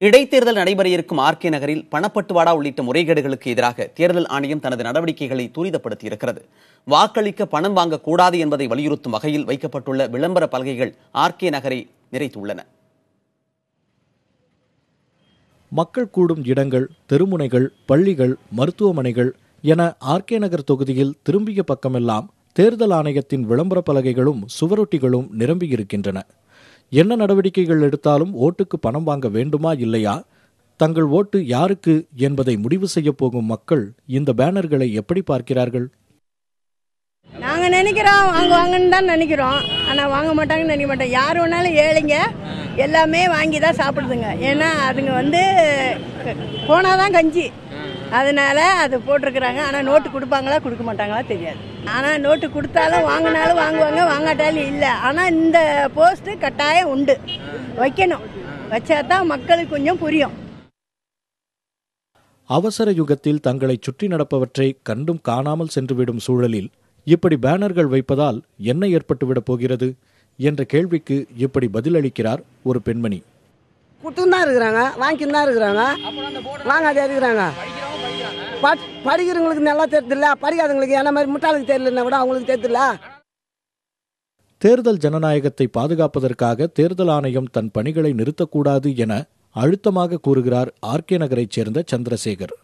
இடைத்தேர்தல் நடைபெற இருக்கும் ஆர்கே நகரில் பணப்பட்டுவாடா உள்ளிட்ட முறைகேடுகளுக்கு எதிராக தேர்தல் ஆணையம் தனது நடவடிக்கைகளை துரிதப்படுத்தியிருக்கிறது. வாக்களிக்க பணம் வாங்கக்கூடாது என்பதை வலியுறுத்தும் வகையில் வைக்கப்பட்டுள்ள விளம்பர பலகைகள் ஆர்கே நகரை நிறைத்துள்ளன. மக்கள் கூடும் இடங்கள், தெருமுனைகள், பள்ளிகள், மருத்துவமனைகள் என ஆர்கே நகர் தொகுதியில் திரும்பிய பக்கமெல்லாம் தேர்தல் ஆணையத்தின் விளம்பர பலகைகளும் சுவரொட்டிகளும் நிரம்பியிருக்கின்றன. என்ன நடவடிக்கைகள் எடுத்தாலும் ஓட்டுக்கு பணம் வாங்க வேண்டுமா இல்லையா, தங்கள் ஓட்டு யாருக்கு என்பதை முடிவு செய்ய போகும் மக்கள் இந்த பேனர்களை எப்படி பார்க்கிறார்கள்? நாங்க நினைக்கிறோம் வாங்குவாங்கன்னு தான் நினைக்கிறோம். ஆனா வாங்க மாட்டாங்கன்னு நினைக்க மாட்டோம். யார் வேணாலும் ஏழைங்க எல்லாமே வாங்கி தான் சாப்பிடுதுங்க. ஏன்னா அதுங்க போனாதான் கஞ்சி, அதனால அது போட்டிருக்கிறாங்க. ஆனா நோட்டு கொடுப்பாங்களா கொடுக்க மாட்டாங்களா தெரியாது. ஆனா நோட்டு கொடுத்தாலும் வாங்கினாலும் வாங்குவாங்க, வாங்காட்டாலும் இல்லை. ஆனா இந்த போஸ்ட் கட்டாயம் உண்டு, வைக்கணும். வச்சாதான் மக்களுக்கு கொஞ்சம் புரியும். அவசர யுகத்தில் தங்களை சுற்றி நடப்பவற்றை கண்டும் காணாமல் சென்றுவிடும் சூழலில் இப்படி பேனர்கள் வைப்பதால் என்ன ஏற்பட்டுவிடப் போகிறது என்ற கேள்விக்கு இப்படி பதிலளிக்கிறார் ஒரு பெண்மணி. குட்டும் தான் இருக்கிறாங்க, வாங்கிட்டு தான் இருக்கிறாங்க, வாங்காதே இருக்கிறாங்க. படிக்கிறவங்களுக்கு நல்லா தெரியுதுல்ல, படிக்காதவங்களுக்கு என்ன மாதிரி முட்டாளுக்கு தெரியலன்னா கூட அவங்களுக்கு தெரியுதுல்ல. தேர்தல் ஜனநாயகத்தை பாதுகாப்பதற்காக தேர்தல் ஆணையம் தன் பணிகளை நிறுத்தக்கூடாது என அழுத்தமாக கூறுகிறார் ஆர்கே நகரைச் சேர்ந்த சந்திரசேகர்.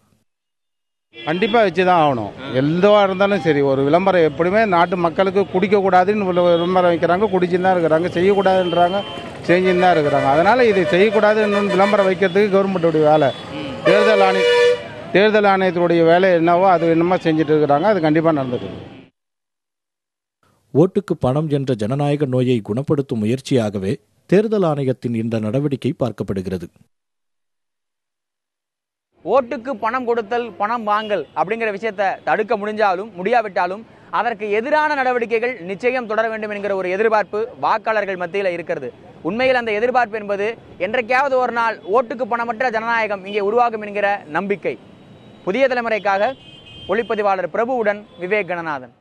கண்டிப்பாக வச்சு தான் ஆகணும். எதுவாக இருந்தாலும் சரி, ஒரு விளம்பரம் எப்படியுமே நாட்டு மக்களுக்கு குடிக்கக்கூடாதுன்னு விளம்பரம் வைக்கிறாங்க, குடிச்சுன்னு தான் இருக்கிறாங்க. செய்யக்கூடாதுன்றாங்க, செஞ்சுன்னு தான் இருக்கிறாங்க. அதனால் இது செய்யக்கூடாதுன்னு விளம்பரம் வைக்கிறதுக்கு கவர்மெண்ட்டுடைய வேலை. தேர்தல் ஆணையத்தினுடைய வேலை என்னவோ அது என்னமோ செஞ்சுட்டு இருக்கிறாங்க. அது கண்டிப்பாக நடந்துட்டு இருக்கு. ஓட்டுக்கு பணம் என்ற ஜனநாயக நோயை குணப்படுத்தும் முயற்சியாகவே தேர்தல் ஆணையத்தின் இந்த நடவடிக்கை பார்க்கப்படுகிறது. ஓட்டுக்கு பணம் கொடுத்தல், பணம் வாங்கல் அப்படிங்கிற விஷயத்தை தடுக்க முடியாவிட்டாலும் அதற்கு எதிரான நடவடிக்கைகள் நிச்சயம் தொடர வேண்டும் என்கிற ஒரு எதிர்பார்ப்பு வாக்காளர்கள் மத்தியில் இருக்கிறது. உண்மையில் அந்த எதிர்பார்ப்பு என்பது என்றைக்காவது ஒரு நாள் ஓட்டுக்கு பணமற்ற ஜனநாயகம் இங்கே உருவாகும் என்கிற நம்பிக்கை. புதிய தலைமுறைக்காக ஒளிப்பதிவாளர் பிரபுவுடன் விவேக் கணநாதன்.